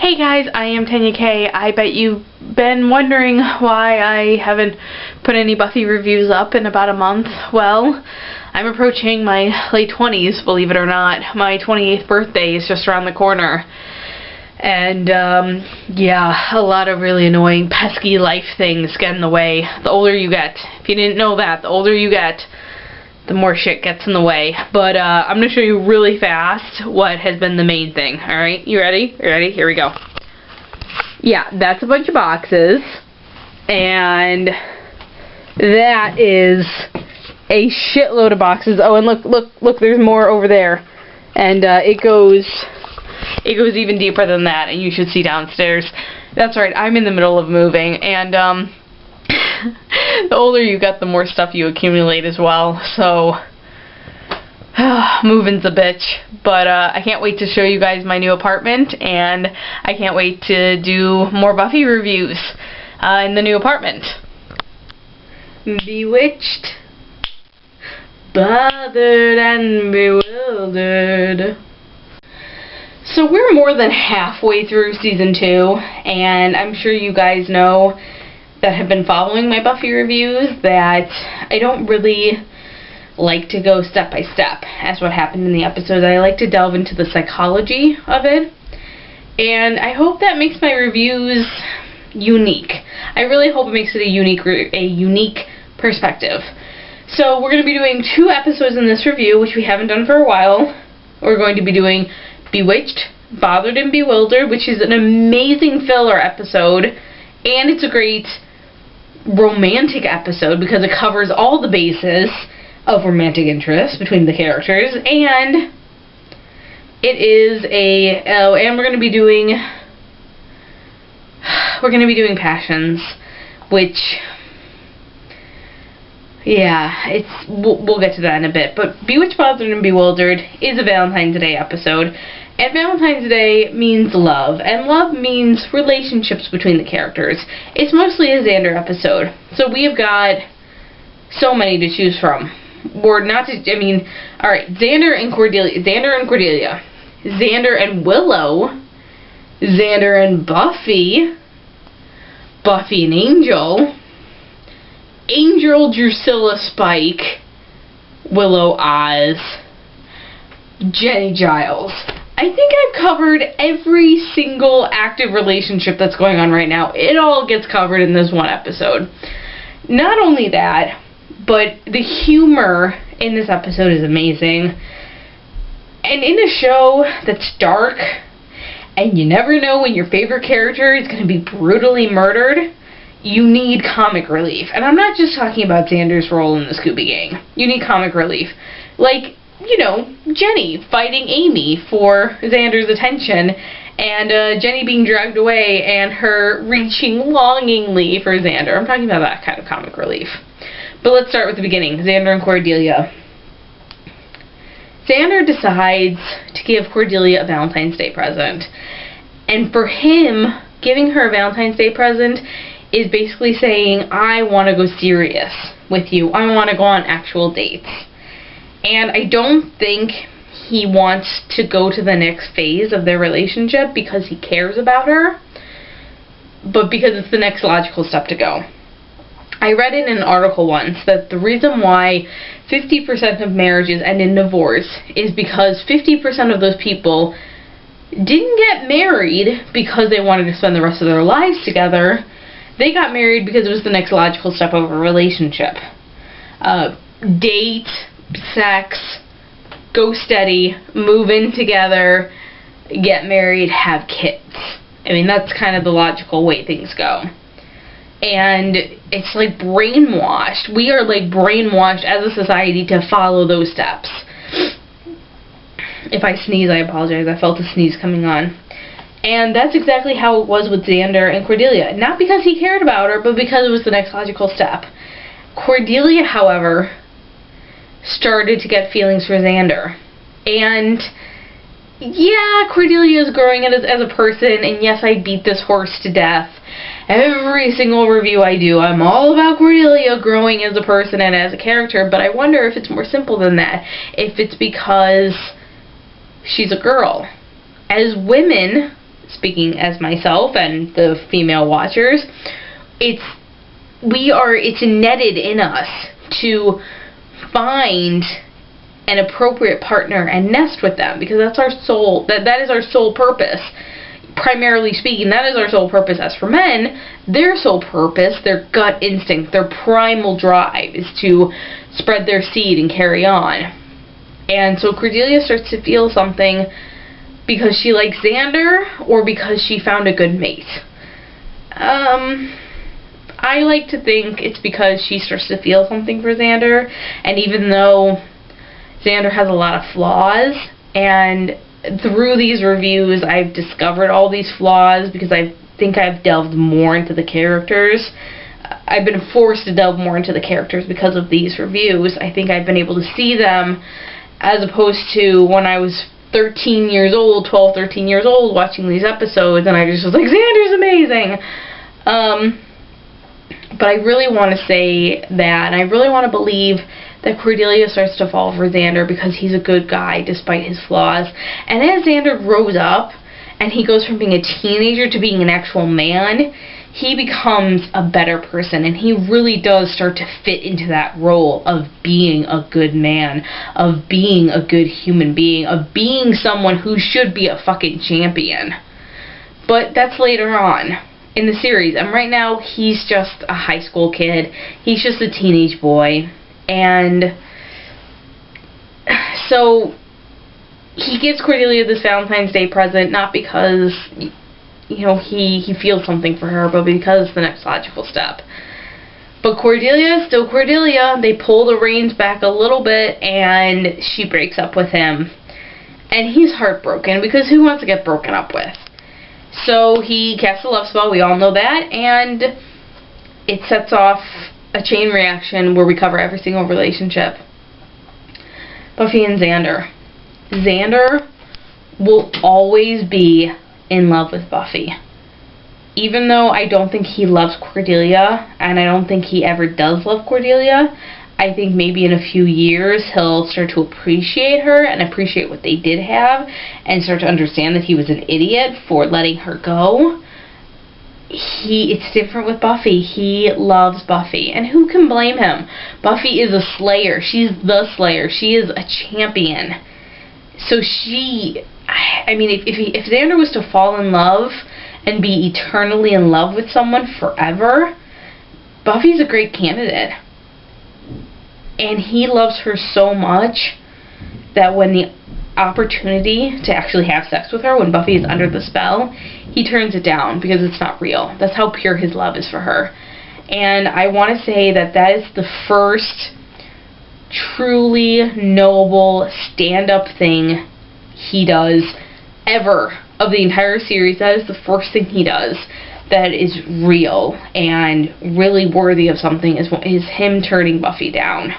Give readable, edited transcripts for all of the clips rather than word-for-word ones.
Hey guys, I am Tanya K. I bet you've been wondering why I haven't put any Buffy reviews up in about a month. Well, I'm approaching my late 20s, believe it or not. My 28th birthday is just around the corner. And, yeah, a lot of really annoying, pesky life things get in the way. The older you get. If you didn't know that, the older you get, the more shit gets in the way. But I'm going to show you really fast what has been the main thing. Alright, you ready? You ready? Here we go. Yeah, that's a bunch of boxes. And that is a shitload of boxes. Oh, and look, there's more over there. And it goes even deeper than that, and you should see downstairs. That's right, I'm in the middle of moving, and the older you get, the more stuff you accumulate as well, so moving's a bitch. But I can't wait to show you guys my new apartment, and I can't wait to do more Buffy reviews in the new apartment. Bewitched, bothered, and bewildered. So we're more than halfway through season 2, and I'm sure you guys know that have been following my Buffy reviews that I don't really like to go step by step as what happened in the episodes. I like to delve into the psychology of it, and I hope that makes my reviews unique. I really hope it makes it a unique perspective. So we're going to be doing 2 episodes in this review, which we haven't done for a while. We're going to be doing Bewitched, Bothered, and Bewildered, which is an amazing filler episode, and it's a great romantic episode because it covers all the bases of romantic interest between the characters, and it is and we're going to be doing Passions, which, yeah, we'll get to that in a bit. But Bewitched, Bothered, and Bewildered is a Valentine's Day episode. And Valentine's Day means love, and love means relationships between the characters. It's mostly a Xander episode, so we have got so many to choose from. Alright, Xander and Cordelia, Xander and Willow, Xander and Buffy, Buffy and Angel, Angel, Drusilla, Spike, Willow, Oz, Jenny, Giles. I think I've covered every single active relationship that's going on right now. It all gets covered in this one episode. Not only that, but the humor in this episode is amazing. And in a show that's dark, and you never know when your favorite character is going to be brutally murdered, you need comic relief. And I'm not just talking about Xander's role in the Scooby Gang. You need comic relief. Like, you know, Jenny fighting Amy for Xander's attention, and Jenny being dragged away and her reaching longingly for Xander. I'm talking about that kind of comic relief. But let's start with the beginning. Xander and Cordelia. Xander decides to give Cordelia a Valentine's Day present. And for him, giving her a Valentine's Day present is basically saying, I want to go serious with you. I want to go on actual dates. And I don't think he wants to go to the next phase of their relationship because he cares about her, but because it's the next logical step to go. I read in an article once that the reason why 50% of marriages end in divorce is because 50% of those people didn't get married because they wanted to spend the rest of their lives together. They got married because it was the next logical step of a relationship. Date, sex, go steady, move in together, get married, have kids. I mean, that's kind of the logical way things go. And it's like brainwashed. We are like brainwashed as a society to follow those steps. If I sneeze, I apologize. I felt a sneeze coming on. And that's exactly how it was with Xander and Cordelia. Not because he cared about her, but because it was the next logical step. Cordelia, however, started to get feelings for Xander. And yeah, Cordelia is growing as a person, and yes, I beat this horse to death. Every single review I do, I'm all about Cordelia growing as a person and as a character, but I wonder if it's more simple than that. If it's because she's a girl. As women, speaking as myself and the female watchers, it's netted in us to find an appropriate partner and nest with them, because that's our soul, that is our sole purpose. Primarily speaking, that is our sole purpose. As for men, their sole purpose, their gut instinct, their primal drive is to spread their seed and carry on. And so Cordelia starts to feel something because she likes Xander or because she found a good mate. I like to think it's because she starts to feel something for Xander, and even though Xander has a lot of flaws, and through these reviews I've discovered all these flaws because I think I've delved more into the characters. I've been forced to delve more into the characters because of these reviews. I think I've been able to see them, as opposed to when I was 13 years old, 12, 13 years old, watching these episodes, and I just was like, Xander's amazing! But I really want to say that, and I really want to believe that Cordelia starts to fall for Xander because he's a good guy despite his flaws. And as Xander grows up and he goes from being a teenager to being an actual man, he becomes a better person, and he really does start to fit into that role of being a good man, of being a good human being, of being someone who should be a fucking champion. But that's later on in the series, and right now he's just a high school kid. He's just a teenage boy. And so he gives Cordelia this Valentine's Day present, not because, you know, he feels something for her, but because it's the next logical step. But Cordelia is still Cordelia. They pull the reins back a little bit, and she breaks up with him. And he's heartbroken, because who wants to get broken up with? So he casts a love spell, we all know that, and it sets off a chain reaction where we cover every single relationship. Buffy and Xander. Xander will always be in love with Buffy. Even though I don't think he loves Cordelia, and I don't think he ever does love Cordelia, I think maybe in a few years he'll start to appreciate her and appreciate what they did have, and start to understand that he was an idiot for letting her go. It's different with Buffy. He loves Buffy, and who can blame him? Buffy is a slayer. She's the slayer. She is a champion. So I mean, if Xander was to fall in love and be eternally in love with someone forever, Buffy's a great candidate. And he loves her so much that when the opportunity to actually have sex with her, when Buffy is under the spell, he turns it down because it's not real. That's how pure his love is for her. And I want to say that that is the first truly noble stand-up thing he does ever of the entire series. That is the first thing he does that is real and really worthy of something, is him turning Buffy down.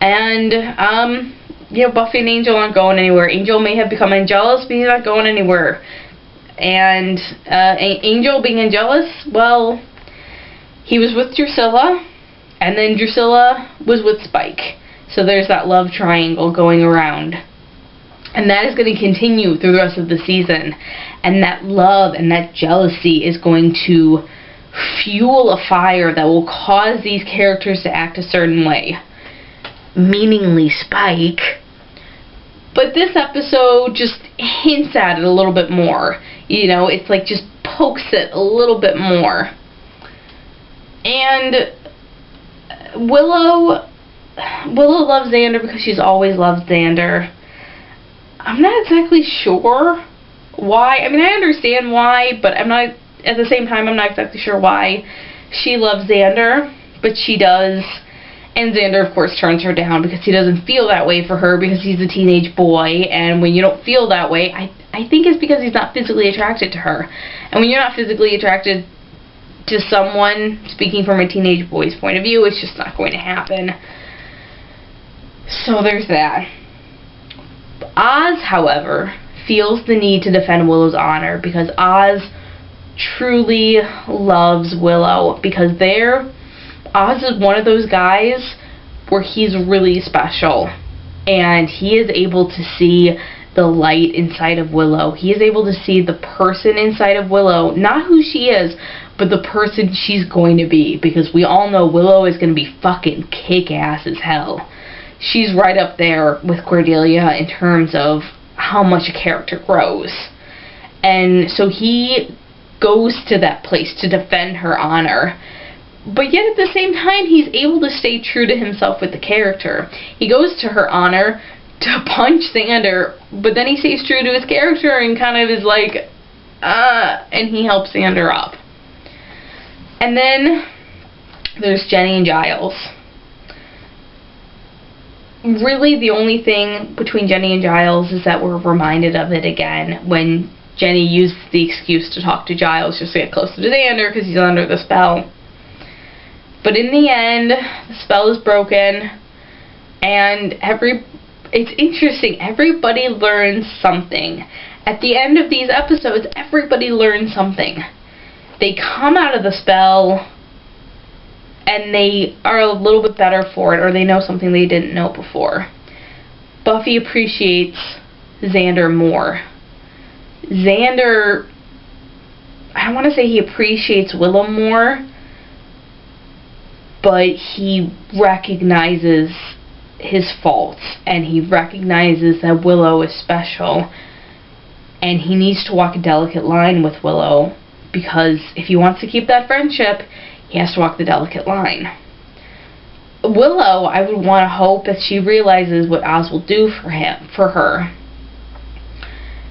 And you know, Buffy and Angel aren't going anywhere. Angel may have become Angelus, but he's not going anywhere. And Angel being Angelus, well, he was with Drusilla, and then Drusilla was with Spike. So there's that love triangle going around. And that is going to continue through the rest of the season. And that love and that jealousy is going to fuel a fire that will cause these characters to act a certain way. Meaningly Spike. But this episode just hints at it a little bit more. You know, it's like just pokes it a little bit more. And Willow loves Xander because she's always loved Xander. I'm not exactly sure why. I mean, I understand why, but I'm not, at the same time, I'm not exactly sure why she loves Xander, but she does. And Xander, of course, turns her down because he doesn't feel that way for her because he's a teenage boy. And when you don't feel that way, I think it's because he's not physically attracted to her. And when you're not physically attracted to someone, speaking from a teenage boy's point of view, it's just not going to happen. So there's that. Oz, however, feels the need to defend Willow's honor because Oz truly loves Willow, because Oz is one of those guys where he's really special, and he is able to see the light inside of Willow. He is able to see the person inside of Willow, not who she is, but the person she's going to be, because we all know Willow is going to be fucking kick-ass as hell. She's right up there with Cordelia in terms of how much a character grows. And so he goes to that place to defend her honor. But yet at the same time, he's able to stay true to himself with the character. He goes to her honor to punch Xander, but then he stays true to his character and kind of is like, and he helps Xander up. And then there's Jenny and Giles. Really, the only thing between Jenny and Giles is that we're reminded of it again when Jenny used the excuse to talk to Giles just to get closer to Xander because he's under the spell. But in the end, the spell is broken, and it's interesting, everybody learns something. At the end of these episodes, everybody learns something. They come out of the spell, and they are a little bit better for it, or they know something they didn't know before. Buffy appreciates Xander more. Xander, I don't want to say he appreciates Willow more, but he recognizes his faults, and he recognizes that Willow is special, and he needs to walk a delicate line with Willow, because if he wants to keep that friendship, he has to walk the delicate line. Willow, I would want to hope that she realizes what Oz will do for her.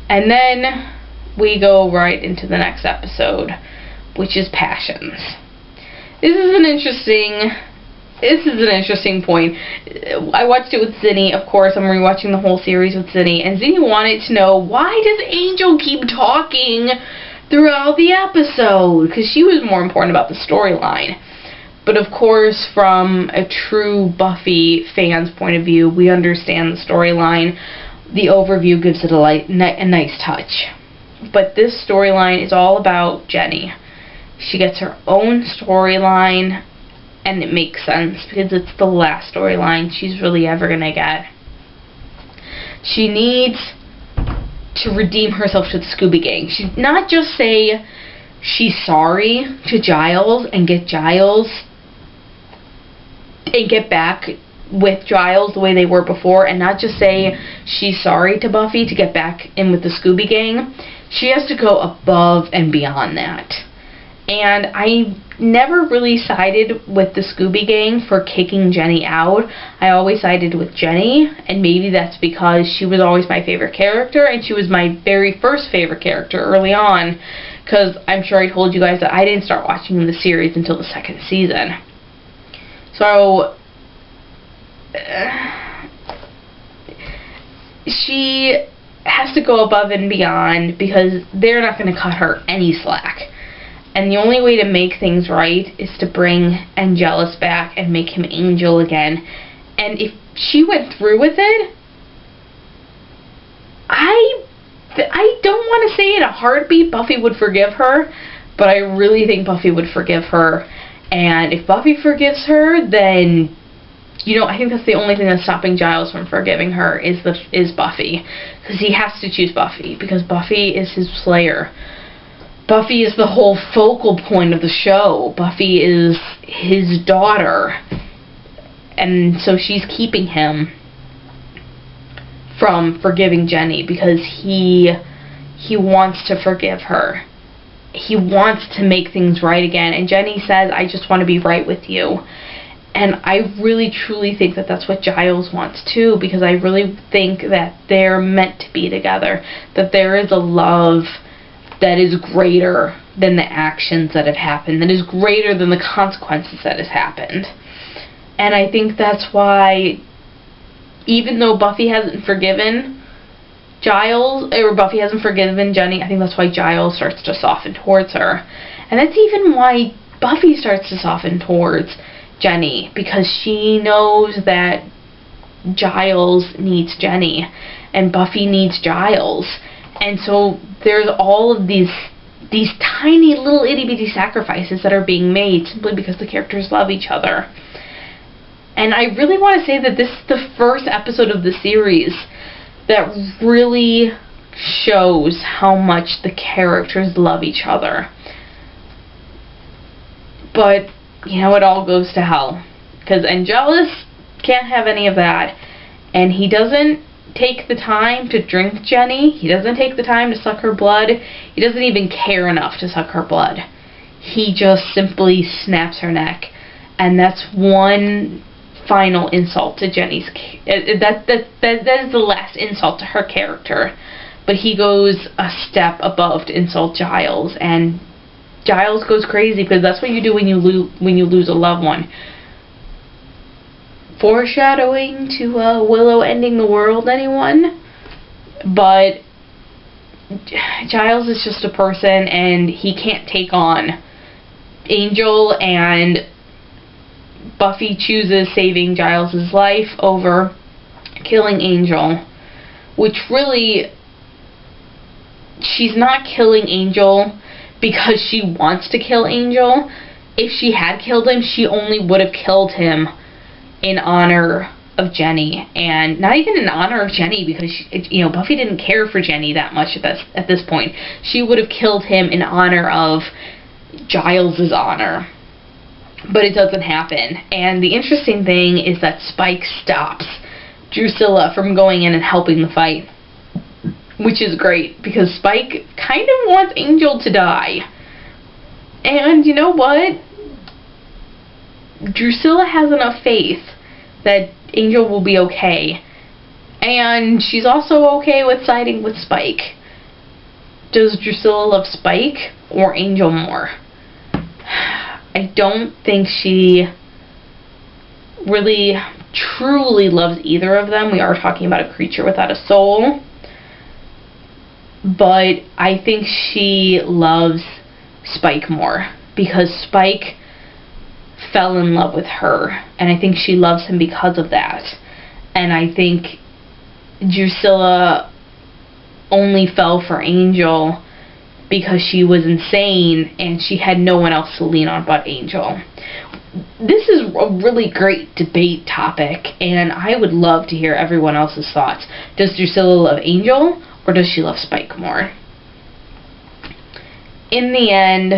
And then we go right into the next episode, which is Passions. This is an interesting point. I watched it with Zinni, of course. I'm rewatching the whole series with Zinni, and Zinni wanted to know, why does Angel keep talking throughout the episode? Because she was more important about the storyline. But of course, from a true Buffy fan's point of view, we understand the storyline. The overview gives it a nice touch. But this storyline is all about Jenny. She gets her own storyline, and it makes sense because it's the last storyline she's really ever going to get. She needs to redeem herself to the Scooby Gang. She not just say she's sorry to Giles and get back with Giles the way they were before, and not just say she's sorry to Buffy to get back in with the Scooby Gang. She has to go above and beyond that. And I never really sided with the Scooby Gang for kicking Jenny out. I always sided with Jenny, and maybe that's because she was always my favorite character, and she was my very first favorite character early on, because I'm sure I told you guys that I didn't start watching the series until the second season. So she has to go above and beyond because they're not going to cut her any slack. And the only way to make things right is to bring Angelus back and make him Angel again. And if she went through with it, I don't want to say in a heartbeat Buffy would forgive her, but I really think Buffy would forgive her. And if Buffy forgives her, then, you know, I think that's the only thing that's stopping Giles from forgiving her is Buffy. Because he has to choose Buffy, because Buffy is his slayer. Buffy is the whole focal point of the show. Buffy is his daughter. And so she's keeping him from forgiving Jenny because he wants to forgive her. He wants to make things right again. And Jenny says, I just want to be right with you. And I really truly think that that's what Giles wants too, because I really think that they're meant to be together. That there is a love that is greater than the actions that have happened, that is greater than the consequences that has happened. And I think that's why, even though Buffy hasn't forgiven Giles, or Buffy hasn't forgiven Jenny, I think that's why Giles starts to soften towards her. And that's even why Buffy starts to soften towards Jenny, because she knows that Giles needs Jenny, and Buffy needs Giles. And so there's all of these tiny little itty-bitty sacrifices that are being made simply because the characters love each other. And I really want to say that this is the first episode of the series that really shows how much the characters love each other. But, you know, it all goes to hell. Because Giles can't have any of that. And he doesn't take the time to drink Jenny. He doesn't take the time to suck her blood. He doesn't even care enough to suck her blood. He just simply snaps her neck. And that's one final insult to Jenny's... That is the last insult to her character. But he goes a step above to insult Giles. And Giles goes crazy, because that's what you do when you lose a loved one. Foreshadowing to Willow ending the world, anyone? But Giles is just a person, and he can't take on Angel, and Buffy chooses saving Giles' life over killing Angel, which really, she's not killing Angel because she wants to kill Angel. If she had killed him, she only would have killed him in honor of Jenny, and not even in honor of Jenny, because Buffy didn't care for Jenny that much at this point. She would have killed him in honor of Giles' honor, but it doesn't happen. And the interesting thing is that Spike stops Drusilla from going in and helping the fight, which is great, because Spike kind of wants Angel to die. And you know what? Drusilla has enough faith that Angel will be okay. And she's also okay with siding with Spike. Does Drusilla love Spike or Angel more? I don't think she really truly loves either of them. We are talking about a creature without a soul. But I think she loves Spike more, because Spike fell in love with her, and I think she loves him because of that. And I think Drusilla only fell for Angel because she was insane and she had no one else to lean on but Angel. This is a really great debate topic, and I would love to hear everyone else's thoughts. Does Drusilla love Angel, or does she love Spike more? In the end,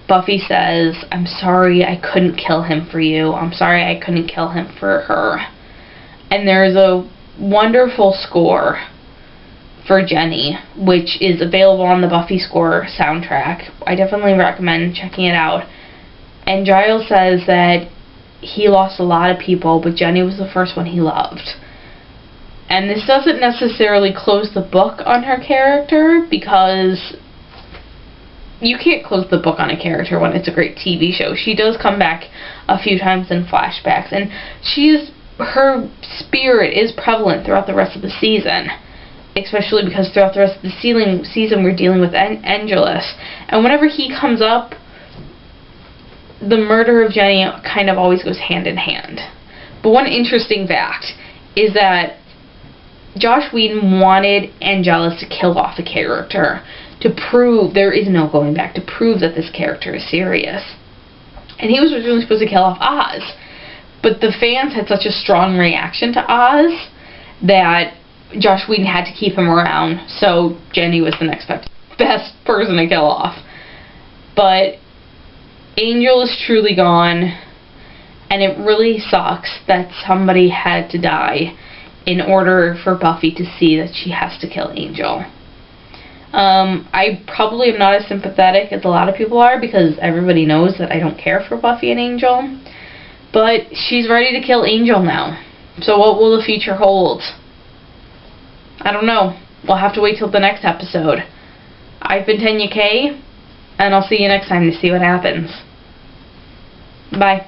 Buffy says, "I'm sorry I couldn't kill him for you. I'm sorry I couldn't kill him for her." And there's a wonderful score for Jenny, which is available on the Buffy Score soundtrack. I definitely recommend checking it out. And Giles says that he lost a lot of people, but Jenny was the first one he loved. And this doesn't necessarily close the book on her character, because you can't close the book on a character when it's a great TV show. She does come back a few times in flashbacks, and her spirit is prevalent throughout the rest of the season, especially because throughout the rest of the season we're dealing with Angelus, and whenever he comes up, the murder of Jenny kind of always goes hand in hand. But one interesting fact is that Joss Whedon wanted Angelus to kill off the character, to prove there is no going back, to prove that this character is serious. And he was originally supposed to kill off Oz, but the fans had such a strong reaction to Oz that Joss Whedon had to keep him around, so Jenny was the next best person to kill off. But Angel is truly gone, and it really sucks that somebody had to die in order for Buffy to see that she has to kill Angel. I probably am not as sympathetic as a lot of people are, because everybody knows that I don't care for Buffy and Angel. But she's ready to kill Angel now. So what will the future hold? I don't know. We'll have to wait till the next episode. I've been Tanya K, and I'll see you next time to see what happens. Bye.